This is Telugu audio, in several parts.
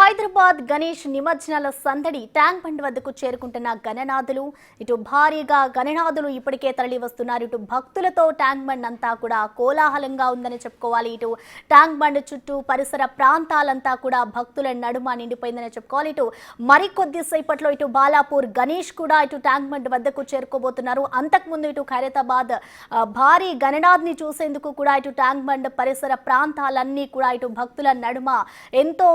హైదరాబాద్ గణేష్ నిమజ్జనాల సందడి ట్యాంక్ బండ్ వద్దకు చేరుకుంటున్న గణనాథులు ఇటు భారీగా గణనాథులు ఇప్పటికే తరలి వస్తున్నారు. ఇటు భక్తులతో ట్యాంక్ బండ్ అంతా కూడా కోలాహలంగా ఉందని చెప్పుకోవాలి. ఇటు ట్యాంక్ బండ్ చుట్టూ పరిసర ప్రాంతాలంతా కూడా భక్తుల నడుమ నిండిపోయిందని చెప్పుకోవాలి. ఇటు మరికొద్ది సేపట్లో ఇటు బాలాపూర్ గణేష్ కూడా ఇటు ట్యాంక్ బండ్ వద్దకు చేరుకోబోతున్నారు. అంతకుముందు ఇటు ఖైరతాబాద్ భారీ గణనాథ్ని చూసేందుకు కూడా ఇటు ట్యాంక్ బండ్ పరిసర ప్రాంతాలన్నీ కూడా ఇటు భక్తుల నడుమ ఎంతో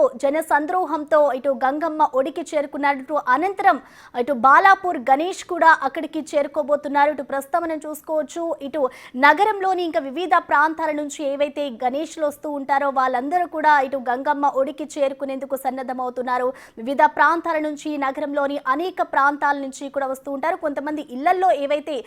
సంద్రోహంతో ఇటు గంగమ్మ ఒడికి చేరుకున్నారు. అనంతరం ఇటు బాలాపూర్ గణేష్ కూడా అక్కడికి చేరుకోబోతున్నారు. ఇటు ప్రస్తుతం మనం చూసుకోవచ్చు. ఇటు నగరంలోని ఇంకా వివిధ ప్రాంతాల నుంచి ఏవైతే గణేష్లు వస్తూ ఉంటారో వాళ్ళందరూ కూడా ఇటు గంగమ్మ ఒడికి చేరుకునేందుకు సన్నద్ధమవుతున్నారు. వివిధ ప్రాంతాల నుంచి నగరంలోని అనేక ప్రాంతాల నుంచి కూడా వస్తూ ఉంటారు. కొంతమంది ఇళ్లల్లో ఏవైతే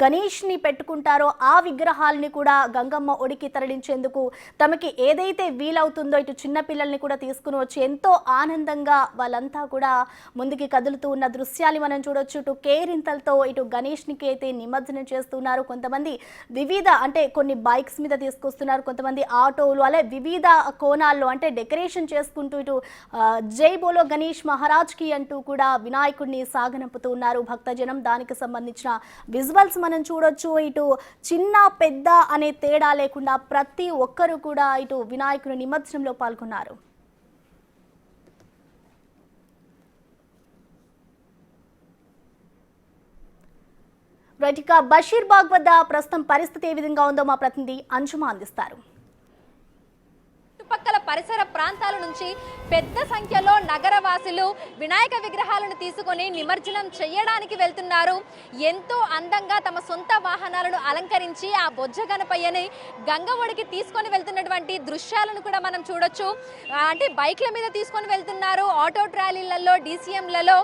గణేష్ ని పెట్టుకుంటారో ఆ విగ్రహాలని కూడా గంగమ్మ ఒడికి తరలించేందుకు తమకి ఏదైతే వీలవుతుందో ఇటు చిన్న పిల్లల్ని కూడా తీసుకుని వచ్చి ఎంతో ఆనందంగా వాళ్ళంతా కూడా ముందుకి కదులుతూ ఉన్న దృశ్యాలు మనం చూడొచ్చు. ఇటు కేరింతలతో ఇటు గణేష్నికి అయితే నిమజ్జనం చేస్తున్నారు. కొంతమంది వివిధ అంటే కొన్ని బైక్స్ మీద తీసుకొస్తున్నారు, కొంతమంది ఆటోలు, అలా వివిధ కోణాల్లో అంటే డెకరేషన్ చేసుకుంటూ ఇటు జై బోలో గణేష్ మహారాజ్కి అంటూ కూడా వినాయకుడిని సాగనంపుతూ ఉన్నారు భక్తజనం. దానికి సంబంధించిన విజువల్స్ మనం చూడొచ్చు. ఇటు చిన్న పెద్ద అనే తేడా లేకుండా ప్రతి ఒక్కరు కూడా ఇటు వినాయకుని నిమజ్జనంలో పాల్గొన్నారు. రైట్, బషీర్బాగ్ వద్ద ప్రస్తుతం పరిస్థితి ఏ విధంగా ఉందో మా ప్రతినిధి అంజుమా అందిస్తారు. చుట్టుపక్కల పరిసర ప్రాంతాల నుంచి పెద్ద సంఖ్యలో నగరవాసులు వినాయక విగ్రహాలను తీసుకొని నిమజ్జనం చేయడానికి వెళ్తున్నారు. ఎంతో అందంగా తమ సొంత వాహనాలను అలంకరించి ఆ బొజ్జ గణపయ్యని గంగఒడికి తీసుకొని వెళ్తున్నటువంటి దృశ్యాలను కూడా మనం చూడొచ్చు. అంటే బైక్ల మీద తీసుకొని వెళ్తున్నారు, ఆటో ట్రాలీలలో, డీసీఎంలలో,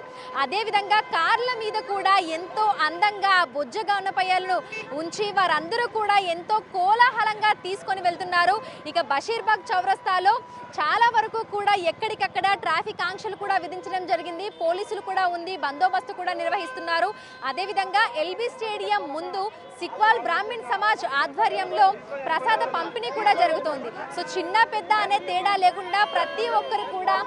అదేవిధంగా కార్ల మీద కూడా ఎంతో అందంగా బొజ్జ గణపయ్యలను ఉంచి వారందరూ కూడా ఎంతో కోలాహలంగా తీసుకొని వెళ్తున్నారు. ఇక బషీర్బాగ్ చౌరస్తాలో చాలా వరకు కూడా ఎక్కడికక్కడ ట్రాఫిక్ ఆంక్షలు కూడా విధించడం జరిగింది. పోలీసులు కూడా ఉంది, బందోబస్తు కూడా నిర్వహిస్తున్నారు. అదేవిధంగా ఎల్బీ స్టేడియం ముందు సిక్వాల్ బ్రాహ్మణ్ సమాజ్ ఆధ్వర్యంలో ప్రసాద పంపిణీ కూడా జరుగుతోంది. సో చిన్న పెద్ద అనే తేడా లేకుండా ప్రతి ఒక్కరు కూడా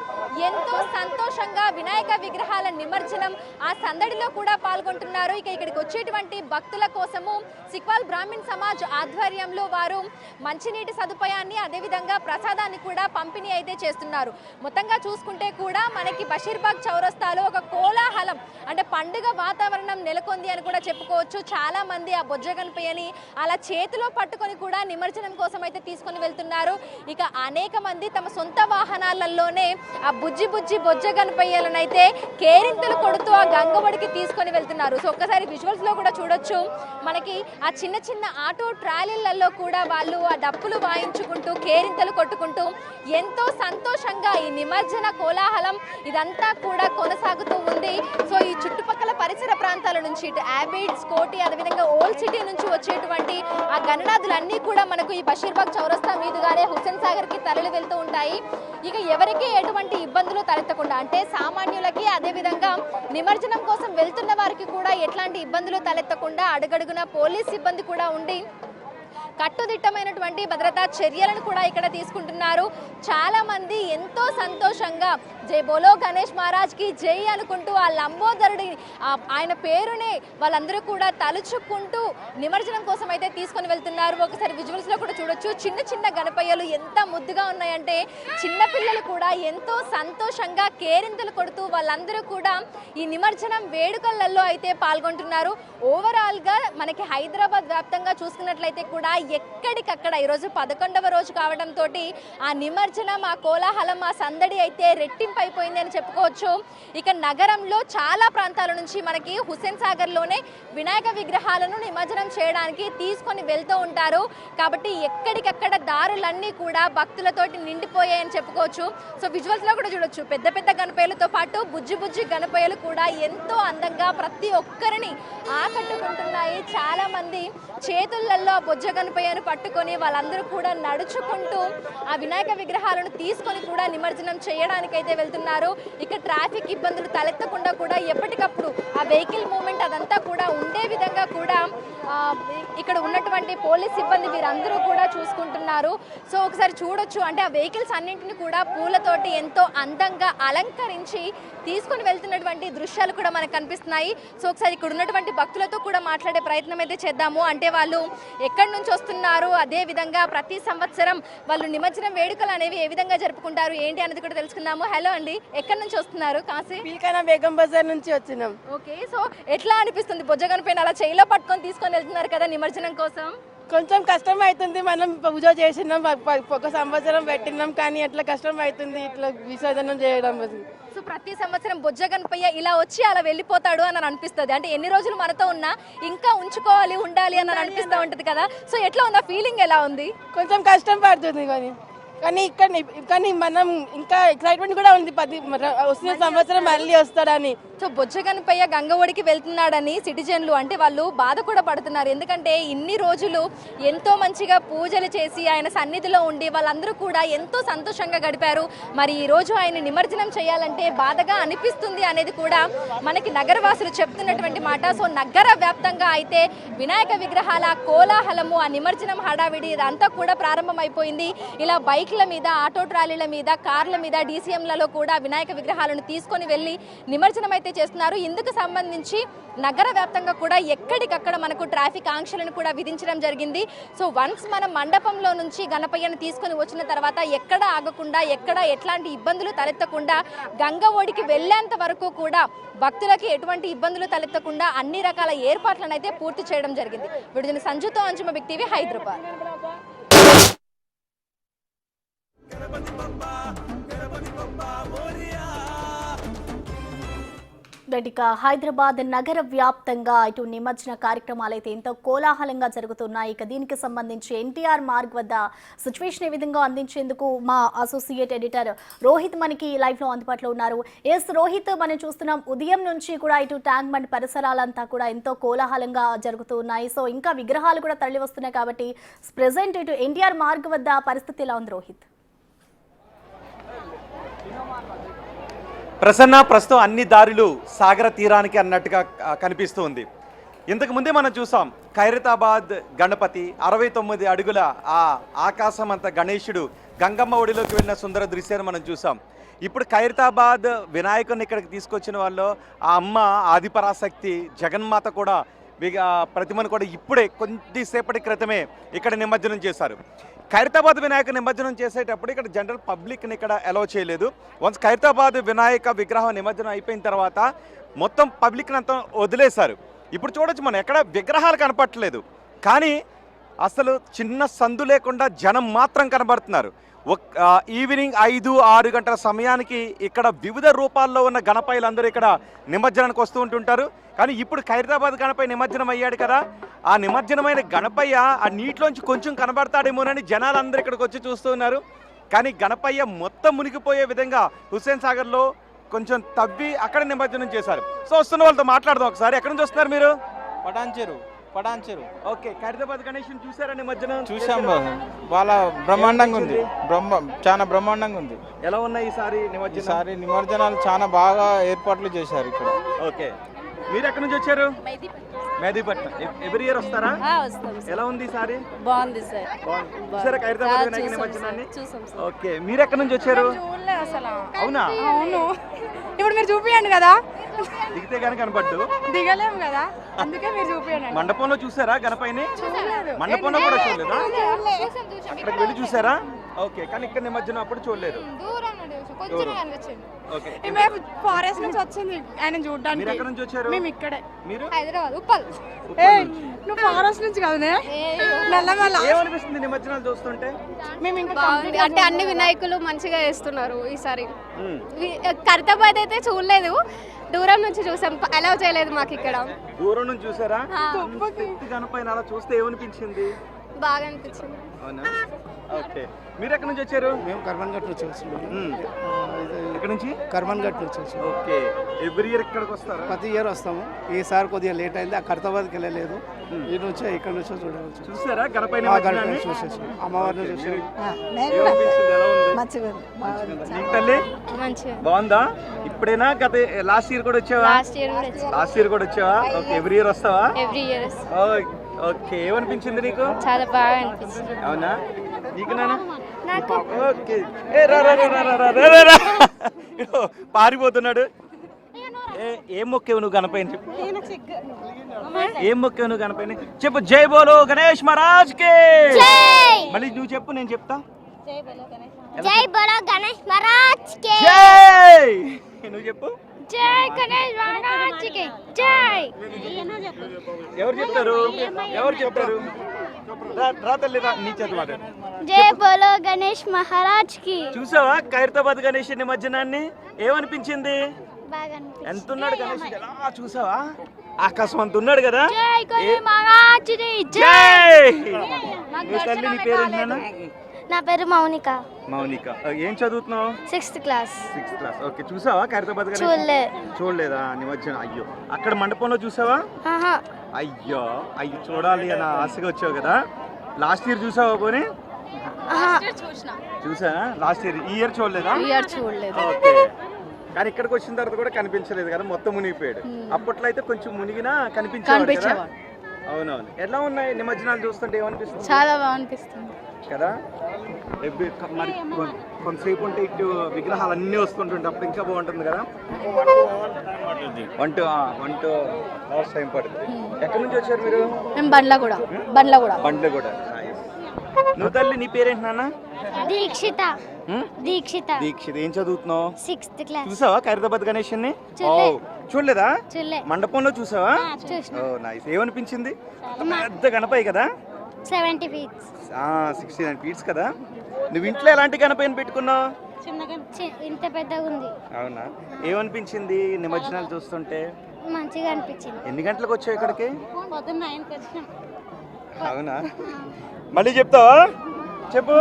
ఎంతో సంతోషంగా వినాయక విగ్రహాల నిమజ్జనం ఆ సందడిలో కూడా పాల్గొంటున్నారు. ఇక ఇక్కడికి వచ్చేటువంటి భక్తుల కోసము సిక్వాల్ బ్రాహ్మణ్ సమాజ్ ఆధ్వర్యంలో వారు మంచినీటి సదుపాయాన్ని అదేవిధంగా ప్రసాదాన్ని కూడా పంపిణీ అయితే చేస్తున్నారు. మొత్తంగా చూసుకుంటే కూడా మనకి బషీర్బాగ్ చౌరస్తాలో ఒక కోలాహలం అంటే పండుగ వాతావరణం నెలకొంది అని కూడా చెప్పుకోవచ్చు. చాలా మంది ఆ బొజ్జ గణపయ్యని అలా చేతిలో పట్టుకొని కూడా నిమజ్జనం కోసం అయితే తీసుకొని వెళ్తున్నారు. ఇక అనేక మంది తమ సొంత వాహనాలలోనే ఆ బుజ్జి బొజ్జ గణపయ్యలను అయితే కేరింతలు కొడుతూ ఆ గంగఒడికి తీసుకొని వెళ్తున్నారు. సో ఒక్కసారి విజువల్స్ లో కూడా చూడొచ్చు. మనకి ఆ చిన్న చిన్న ఆటో ట్రాలీలలో కూడా వాళ్ళు ఆ డప్పులు వాయించుకుంటూ కేరింతలు కొట్టుకుంటూ ఎంతో సంతోషంగా ఈ నిమజ్జన కోలాహలం ఇదంతా కూడా కొనసాగుతూ ఉంది. సో ఈ చుట్టుపక్కల పరిసర ప్రాంతాల నుంచి ఇటు యాబిడ్స్, కోటి, అదేవిధంగా ఓల్డ్ సిటీ నుంచి వచ్చేటువంటి ఆ గణనాథులన్నీ కూడా మనకు ఈ బషీర్బాగ్ చౌరస్తా మీదుగానే హుస్సేన్ సాగర్ కి తరలి వెళ్తూ ఉంటాయి. ఇక ఎవరికి ఎటువంటి ఇబ్బందులు తలెత్తకుండా అంటే సామాన్యులకి అదేవిధంగా నిమజ్జనం కోసం వెళ్తున్న వారికి కూడా ఎట్లాంటి ఇబ్బందులు తలెత్తకుండా అడుగడుగున పోలీస్ సిబ్బంది కూడా ఉండి కట్టుదిట్టమైనటువంటి భద్రతా చర్యలను కూడా ఇక్కడ తీసుకుంటున్నారు. చాలా మంది ఎంతో సంతోషంగా జై బోలో గణేష్ మహారాజ్కి జై అనుకుంటూ ఆ లంబోదరుడి ఆయన పేరునే వాళ్ళందరూ కూడా తలుచుకుంటూ నిమజ్జనం కోసం అయితే తీసుకొని వెళ్తున్నారు. ఒకసారి విజువల్స్ లో కూడా చూడొచ్చు. చిన్న చిన్న గణపయ్యలు ఎంత ముద్దుగా ఉన్నాయంటే చిన్న పిల్లలు కూడా ఎంతో సంతోషంగా కేరింతలు కొడుతూ వాళ్ళందరూ కూడా ఈ నిమజ్జనం వేడుకలలో అయితే పాల్గొంటున్నారు. ఓవరాల్ గా మనకి హైదరాబాద్ వ్యాప్తంగా చూసుకున్నట్లయితే కూడా ఎక్కడికక్కడ ఈరోజు 11వ రోజు కావడంతో ఆ నిమజ్జనం, ఆ కోలాహలం, ఆ సందడి అయితే రెట్టింపు అయిపోయింది అని చెప్పుకోవచ్చు. ఇక నగరంలో చాలా ప్రాంతాల నుంచి మనకి హుస్సేన్ సాగర్ లోనే వినాయక విగ్రహాలను నిమజ్జనం చేయడానికి తీసుకొని వెళ్తూ ఉంటారు. కాబట్టి ఎక్కడికక్కడ దారులన్నీ కూడా భక్తులతోటి నిండిపోయాయని చెప్పుకోవచ్చు. సో విజువల్స్ లో కూడా చూడొచ్చు. పెద్ద పెద్ద గణపయ్యలతో పాటు బుజ్జి గణపయ్యలు కూడా ఎంతో అందంగా ప్రతి ఒక్కరిని ఆకట్టుకుంటున్నాయి. చాలా మంది చేతులలో బొజ్జ గణపయ్య గణపయ్యను పట్టుకొని వాళ్ళందరూ కూడా నడుచుకుంటూ ఆ వినాయక విగ్రహాలను తీసుకొని కూడా నిమజ్జనం చేయడానికైతే వెళ్తున్నారు. ఇక ట్రాఫిక్ ఇబ్బందులు తలెత్తకుండా కూడా ఎప్పటికప్పుడు ఆ వెహికల్ మూవ్మెంట్ అదంతా కూడా ఉండే విధంగా కూడా ఇక్కడ ఉన్నటువంటి పోలీస్ సిబ్బంది వీరందరూ కూడా చూసుకుంటున్నారు. సో ఒకసారి చూడొచ్చు, అంటే ఆ వెహికల్స్ అన్నింటిని కూడా పూలతోటి ఎంతో అందంగా అలంకరించి తీసుకొని వెళ్తున్నటువంటి దృశ్యాలు కూడా మనకు కనిపిస్తున్నాయి. సో ఒకసారి ఇక్కడ ఉన్నటువంటి భక్తులతో కూడా మాట్లాడే ప్రయత్నం అయితే చేద్దాము. అంటే వాళ్ళు ఎక్కడి నుంచి వస్తున్నారు, అదే విధంగా ప్రతి సంవత్సరం వాళ్ళు నిమజ్జనం వేడుకలు అనేవి ఏ విధంగా జరుపుకుంటారు ఏంటి అనేది కూడా తెలుసుకుందాము. హలో అండి, ఎక్కడి నుంచి వస్తున్నారు? కాశీ పిల్కైనా బేగం బజార్ నుంచి వచ్చినాం. ఓకే, సో ఎట్లా అనిపిస్తుంది బొజ్జగన్ పైన అలా చేయిలో పట్టుకొని తీసుకొని వెళ్తున్నారు కదా నిమజ్జనం కోసం? కొంచెం కష్టం అవుతుంది. మనం పూజ చేసినాం, ఒక సంవత్సరం పెట్టినాం, కానీ అట్లా కష్టం అవుతుంది ఇట్లా విసర్జనం చేయడం. సో ప్రతి సంవత్సరం బొజ్జగన్పయ్య ఇలా వచ్చి అలా వెళ్ళిపోతాడు అని అనిపిస్తుంది. అంటే ఎన్ని రోజులు మనతో ఉన్నా ఇంకా ఉంచుకోవాలి, ఉండాలి అని అనిపిస్తూ ఉంటుంది కదా. సో ఎట్లా ఉంది ఆ ఫీలింగ్, ఎలా ఉంది? కొంచెం కష్టం పడుతుంది కానీ మనం ఇంకా ఎక్సైట్మెంట్ కూడా ఉంది, వస్తున్న సంవత్సరం మళ్ళీ వస్తాడని. సో బొజ్జగన్పయ్య గంగ ఒడికి వెళ్తున్నాడని సిటిజన్లు అంటే వాళ్ళు బాధ కూడా పడుతున్నారు. ఎందుకంటే ఇన్ని రోజులు ఎంతో మంచిగా పూజలు చేసి ఆయన సన్నిధిలో ఉండి వాళ్ళందరూ కూడా ఎంతో సంతోషంగా గడిపారు. మరి ఈ రోజు ఆయన నిమజ్జనం చేయాలంటే బాధగా అనిపిస్తుంది అనేది కూడా మనకి నగరవాసులు చెప్తున్నటువంటి మాట. సో నగర వ్యాప్తంగా అయితే వినాయక విగ్రహాల కోలాహలము, ఆ నిమజ్జనం హడావిడి ఇదంతా కూడా ప్రారంభమైపోయింది. ఇలా బైక్ల మీద, ఆటో ట్రాలీల మీద, కార్ల మీద, డీసీఎంలలో కూడా వినాయక విగ్రహాలను తీసుకొని వెళ్ళి నిమజ్జనం అయితే చేస్తున్నారు. ఇందుకు సంబంధించి నగర వ్యాప్తంగా కూడా ఎక్కడికక్కడ మనకు ట్రాఫిక్ ఆంక్షలను కూడా విధించడం జరిగింది. సో వన్స్ మనం మండపంలో నుంచి గణపయ్యను తీసుకొని వచ్చిన తర్వాత ఎక్కడ ఆగకుండా, ఎక్కడ ఎట్లాంటి ఇబ్బందులు తలెత్తకుండా గంగ ఒడికి వెళ్ళేంత వరకు కూడా భక్తులకి ఎటువంటి ఇబ్బందులు తలెత్తకుండా అన్ని రకాల ఏర్పాట్లను అయితే పూర్తి చేయడం జరిగింది. విడుదల సంజుతో అంజుమ బిగ్ టీవీ, హైదరాబాద్. ఇక హైదరాబాద్ నగర వ్యాప్తంగా ఇటు నిమజ్జన కార్యక్రమాలు అయితే ఎంతో కోలాహలంగా జరుగుతున్నాయి. ఇక దీనికి సంబంధించి ఎన్టీఆర్ మార్గ్ వద్ద సిచ్యువేషన్ ఏ విధంగా అందించేందుకు మా అసోసియేట్ ఎడిటర్ రోహిత్ మనకి లైవ్ లో అందుబాటులో ఉన్నారు. ఎస్ రోహిత్, మనం చూస్తున్నాం ఉదయం నుంచి కూడా ఇటు ట్యాంక్ బండ్ పరిసరాలంతా కూడా ఎంతో కోలాహలంగా జరుగుతూ ఉన్నాయి. సో ఇంకా విగ్రహాలు కూడా తరలి వస్తున్నాయి కాబట్టి ప్రెసెంట్ ఇటు ఎన్టీఆర్ మార్గ్ వద్ద పరిస్థితి ఎలా ఉంది రోహిత్? ప్రస్తుతం అన్ని దారులు సాగర తీరానికి అన్నట్టుగా కనిపిస్తూ ఉంది. ఇంతకుముందే మనం చూసాం ఖైరతాబాద్ గణపతి 69 అడుగుల ఆ ఆకాశం అంత గణేశుడు గంగమ్మ ఒడిలోకి వెళ్ళిన సుందర దృశ్యాన్ని మనం చూసాం. ఇప్పుడు ఖైరతాబాద్ వినాయకుడిని ఇక్కడికి తీసుకొచ్చిన వాళ్ళు ఆ అమ్మ ఆదిపరాశక్తి జగన్మాత కూడా ప్రతిమను కూడా ఇప్పుడే కొద్దిసేపటి క్రితమే ఇక్కడ నిమజ్జనం చేశారు. ఖైరతాబాద్ వినాయక నిమజ్జనం చేసేటప్పుడు ఇక్కడ జనరల్ పబ్లిక్ని ఇక్కడ అలౌ చేయలేదు. వన్స్ ఖైరతాబాద్ వినాయక విగ్రహం నిమజ్జనం అయిపోయిన తర్వాత మొత్తం పబ్లిక్ని అంతా వదిలేశారు. ఇప్పుడు చూడొచ్చు మనం ఎక్కడ విగ్రహాలు కనపట్టలేదు, కానీ అసలు చిన్న సందు లేకుండా జనం మాత్రం కనబడుతున్నారు. ఈవినింగ్ 5-6 గంటల సమయానికి ఇక్కడ వివిధ రూపాల్లో ఉన్న గణపయ్యలందరూ ఇక్కడ నిమజ్జనానికి వస్తూ ఉంటుంటారు. కానీ ఇప్పుడు ఖైరతాబాద్ గణపయ్య నిమజ్జనం అయ్యాడు కదా, ఆ నిమజ్జనమైన గణపయ్య ఆ నీటిలోంచి కొంచెం కనబడతాడేమోనని జనాలందరూ ఇక్కడికి వచ్చి చూస్తూ ఉన్నారు. కానీ గణపయ్య మొత్తం మునిగిపోయే విధంగా హుస్సేన్ సాగర్లో కొంచెం తవ్వి అక్కడ నిమజ్జనం చేశారు. సో వస్తున్న వాళ్ళతో మాట్లాడదాం ఒకసారి. ఎక్కడి నుంచి వస్తున్నారు మీరు? పటాన్చెరు. ఓకే, ఖైరతాబాద్ గణేశుని చూసారా నిమజ్జనం? చూసాం, వాళ్ళ బ్రహ్మాండంగా ఉంది, చాలా బ్రహ్మాండంగా ఉంది. ఎలా ఉన్నాయి ఈసారి నిమజ్జనం? ఈసారి నిమజ్జనాలు చాలా బాగా ఏర్పాట్లు చేశారు ఇక్కడ. ఓకే, మీరు ఎక్కడి నుంచి వచ్చారు? మెహదీపట్నం. ఎవ్రీ ఇయర్ వస్తారా? ఎలా ఉంది ఈసారి? బాగుంది సార్. చూసారా ఖైరతాబాద్ వినాయక నిమజ్జనాన్ని? ఓకే, మీరు ఎక్కడి నుంచి వచ్చారు? అవునా? అవును, ఇప్పుడు మీరు చూపియండి కదా, దిగితే కానీ కనపడ్డు, దిగలేము కదా, అందుకే మీరు చూపియండి. మండపంలో చూసారా గణపయ్యని? మండపంలో కూడా చూడలేదా? అక్కడికి వెళ్ళి చూసారా? ఓకే, కానీ ఇక్కడ నిమజ్జనం అప్పుడు చూడలేదు. ఫారెస్ట్ నుంచి వచ్చింది ఆయన చూడడానికి. మీరు ఎక్కడి నుంచి వచ్చారు? మేము ఇక్కడే, మీరు హైదరాబాద్ ఉప్పల్. నువ్వు ఫారెస్ట్ నుంచి కాదు, నల్లమల్ల. ఏమనిపిస్తుంది నిమజ్జనాలు చూస్తుంటే? మేము ఇంకా అంటే అన్ని వినాయకులు మంచిగా చేస్తున్నారు ఈసారి. ఖైరతాబాద్ అయితే చూడలేదు, దూరం నుంచి చూసాం, అలౌ చేయలేదు మాకు ఇక్కడ. దూరం నుంచి చూసారా? గణపయ్యని అలా చూస్తే ఏమనిపించింది? బాగా అనిపించింది. అవునా? ఓకే, మీరు ఎక్కడి నుంచి వచ్చారు? మేము కర్మన్ ఘట్ నుంచి వచ్చినాము. ఎక్కడి నుంచి? కర్మన్ ఘట్ నుంచి వచ్చాము. ఓకే, ఎవ్రీ ఇయర్ ఇక్కడికి వస్తారా? ప్రతి ఇయర్ వస్తాము. ఈసారి కొద్దిగా లేట్ అయింది, ఆ కర్తాబాద్కి వెళ్ళలేదు. ఈ నుంచో ఇక్కడ నుంచో చూడవచ్చు. చూసారా గణపతి చూసేసాం, అమ్మవారిని చూసాం. నీకు తల్లి మంచిగా బాగుందా? ఇప్పుడైనా గత లాస్ట్ ఇయర్ కూడా వచ్చావా? లాస్ట్ ఇయర్ కూడా వచ్చావా? ఓకే, ఎవ్రీ ఇయర్ వస్తావా? ఎవ్రీ ఇయర్ ఓకే, ఏమనిపించింది నీకు? చాలా బాగా అనిపించింది. అవునా? నీకు నాన్న? నాకు ఓకే, ఏ రా రా రా రా రా రా రా రా. ఇదిగో, పారిపోతున్నాడు. ఏం మొక్కేవు నువ్వు గణపైన? చెప్పు, ఏం మొక్కేవు నువ్వు గణపైన? చెప్పు, జై బోలో గణేష్ మహారాజ్ కే. మళ్ళీ నువ్వు చెప్పు, నేను చెప్తా. జై బోలో గణేష్ మహారాజ్ కే. జై. నువ్వు చెప్పు. జై గణేష్ మహారాజ్ కే. జై. ఎవరు చెప్తారు? ఎవరు చెప్తారు? రా తల్లి రా, నీ చేతి మాట. జై బోలో గణేష్ మహారాజ్ కి. చూసావా ఖైరతాబాద్ గణేష్ నిమజ్జనాన్ని? ఏమనిపించింది? బాగా ఎంత ఉన్నాడు గణేష్? ఎలా చూసావా? ఆకాశం అంత ఉన్నాడు కదా. జై గణేష్ మహారాజ్ కి. జై. నీ తల్లి, నీ పేరు ఏంటన్నా? నా పేరు మౌనిక. మౌనిక, ఏం చదువుతున్నావు? 6th class. 6th class. Okay, చూసావా ఖైరతాబాద్ గణేష్? చూడలేదా నిమజ్జనం? అయ్యో, అక్కడ మండపంలో చూసావా? అయ్యో అయ్యో, చూడాలి అని ఆశగా వచ్చావు కదా. లాస్ట్ ఇయర్ చూసావా? పోనీ చూసా. లాస్ట్ ఇయర్, ఈ ఇయర్ చూడలేదా? ఓకే, కానీ ఇక్కడికి వచ్చిన తర్వాత కూడా కనిపించలేదు కదా, మొత్తం మునిగిపోయాడు. అప్పట్లో అయితే కొంచెం మునిగినా కనిపించేవాడు. అవునవును. ఎలా ఉన్నాయి నిమజ్జనాలు చూస్తుంటే? ఏమనిపిస్తుంది? చాలా బాగా అనిపిస్తుంది కదా. మరి కొంతసేపు ఉంటే ఇటు విగ్రహాలు అన్నీ వస్తుంటుంటే అప్పుడు ఇంకా బాగుంటుంది కదా. 1 to hours టైం పడుతుంది. ఎక్కడి నుంచి వచ్చారు మీరు? మేము బండ్ల కూడా. బండ్లు కూడా. నువ్వు తల్లి, నీ పేరేంటి నాన్న? దీక్షిత. దీక్షిత్, ఏం చదువుతున్నావు? 6th class. చూసావా ఖైరతాబాద్ గణేష్ ని? చూడలేదా? మండపంలో చూసావా? ఓ నైస్. ఏమనిపించింది? పెద్ద గణపతి కదా, 70 feet. 69 feet కదా. నువ్వు ఇంట్లో ఎలాంటి గణపతిని పెట్టుకున్నావు? ఇంత పెద్దగా ఉంది. అవునా? ఏమనిపించింది నిమజ్జనాలు చూస్తుంటే? మంచిగా అనిపించింది. ఎన్ని గంటలకు వచ్చావు ఇక్కడికి? పొద్దున్న 9కి వచ్చినాం. అవునా? మళ్ళీ చెప్తావా? చెప్పు.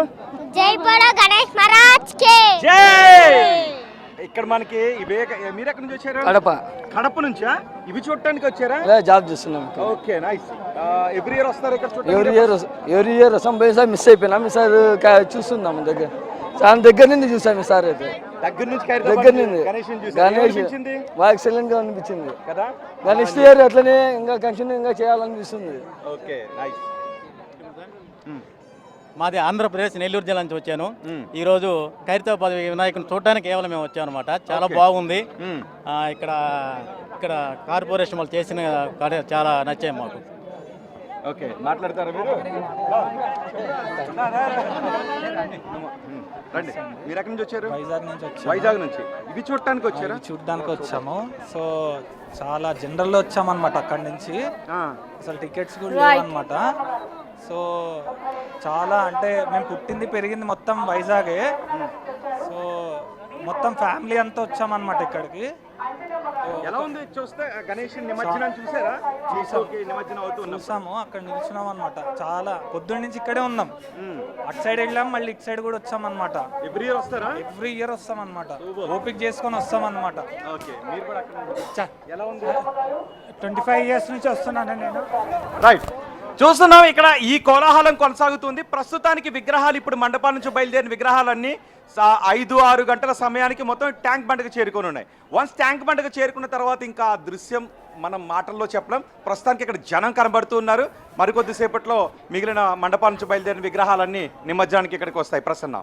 జై బోలో గణేష్ మహారాజ్ కే. జై. ఇక్కడ మనకి ఇవే. మీరు ఎక్కడి నుంచి వచ్చారు? కడప నుంచా? ఇవి చూడటానికి వచ్చారా? జాబ్ చేస్తున్నాం. Okay nice. ఎవ్రీ ఇయర్ వస్తారు ఇక్కడ ఎవ్రీ ఇయర్ వస్తాం. పోయినసారి మిస్ అయిపోయినాం, ఈసారి చూస్తున్నాం దగ్గర. చాలా దగ్గర నుండి చూసాం ఈసారి అయితే. దగ్గర నుంచి గణేష్ బాగా ఎక్సలెంట్ గా అనిపించింది కదా. నెక్స్ట్ ఇయర్ అట్లనే ఇంకా కంటిన్యూ ఇంకా చేయాలనిపిస్తుంది. Okay nice. మాది ఆంధ్రప్రదేశ్ నెల్లూరు జిల్లా నుంచి వచ్చాను. ఈరోజు ఖైరతాబాద్ వినాయకుని చూడడానికి కేవలం మేము వచ్చాము అనమాట. చాలా బాగుంది. ఇక్కడ కార్పొరేషన్ వాళ్ళు చేసిన చాలా నచ్చాయి మాకు. ఓకే, మాట్లాడతారా మీరు? రండి. మీరు ఎక్కడి నుంచి వచ్చారు? వైజాగ్ నుంచి. ఇది చూడటానికి వచ్చారా? చూడడానికి వచ్చాము. సో చాలా జనరల్లో వచ్చామన్నమాట. అక్కడి నుంచి అసలు టికెట్స్ కూడా లేవన్నమాట. సో చాలా అంటే మేము పుట్టింది పెరిగింది మొత్తం వైజాగే. సో మొత్తం ఫ్యామిలీ అంతా వచ్చామన్నమాట ఇక్కడికి. ఎలా ఉంది చూస్తే గణేష్ నిమజ్జనం? చూసారా? చూసాము, అక్కడ నిల్చున్నాం అనమాట. చాలా పొద్దున్న నుంచి ఇక్కడే ఉన్నాం. అటు సైడ్ వెళ్ళాం, మళ్ళీ ఇటు సైడ్ కూడా వచ్చాం అనమాట. ఎవ్రీ ఇయర్ వస్తారా? ఎవ్రీ ఇయర్ వస్తాం అనమాట. ఓపిక చేసుకొని వస్తాం అనమాట. 25 years నుంచి వస్తున్నాను నేను. రైట్, చూస్తున్నాం ఇక్కడ ఈ కోలాహలం కొనసాగుతుంది. ప్రస్తుతానికి విగ్రహాలు ఇప్పుడు మండపాల నుంచి బయలుదేరిన విగ్రహాలన్నీ 5-6 గంటల సమయానికి మొత్తం ట్యాంక్ బండకు చేరుకొని ఉన్నాయి. వన్స్ ట్యాంక్ బండకు చేరుకున్న తర్వాత ఇంకా ఆ దృశ్యం మనం మాటల్లో చెప్పలేం. ప్రస్తుతానికి ఇక్కడ జనం కనబడుతూ ఉన్నారు. మరికొద్దిసేపట్లో మిగిలిన మండపాల నుంచి బయలుదేరిన విగ్రహాలన్నీ నిమజ్జనానికి ఇక్కడికి వస్తాయి. ప్రసన్న.